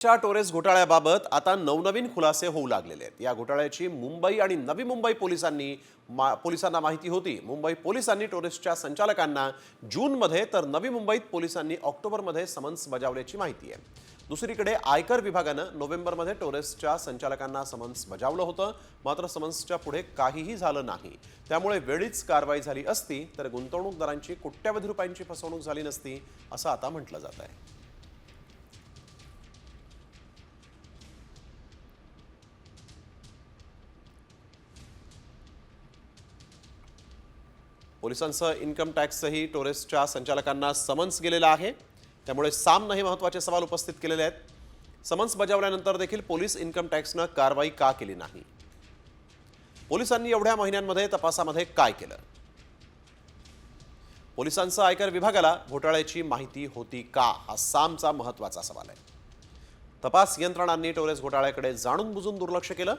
च्या टोरेस घोटाळ्याबाबत आता नवनवीन खुलासे होऊ लागलेले आहेत। या घोटाळ्याची मुंबई आणि नवी मुंबई पोलिसांना माहिती होती। मुंबई पोलिसांनी टोरेसच्या संचालकांना जूनमध्ये तर नवी मुंबईत पोलिसांनी ऑक्टोबरमध्ये समन्स बजावल्याची माहिती आहे। दुसरीकडे आयकर विभागानं नोव्हेंबरमध्ये टोरेसच्या संचालकांना समन्स बजावलं होतं, मात्र समन्सच्या पुढे काहीही झालं नाही। त्यामुळे वेळीच कारवाई झाली असती तर गुंतवणूकदारांची कोट्यवधी रुपयांची फसवणूक झाली नसती असं आता म्हटलं जात आहे। पोलिसांसह इन्कम टॅक्सही टोरेसच्या संचालकांना समन्स गेलेला आहे। त्यामुळे सामनाही महत्त्वाचे सवाल उपस्थित केलेले आहेत। समन्स बजावल्यानंतर देखील पोलीस इन्कम टॅक्सनं कारवाई का केली नाही? पोलिसांनी एवढ्या महिन्यांमध्ये तपासामध्ये काय केलं? पोलिसांसह आयकर विभागाला घोटाळ्याची माहिती होती का, हा सामचा महत्त्वाचा सवाल आहे। तपास यंत्रणांनी टोरेस घोटाळ्याकडे जाणून बुजून दुर्लक्ष केलं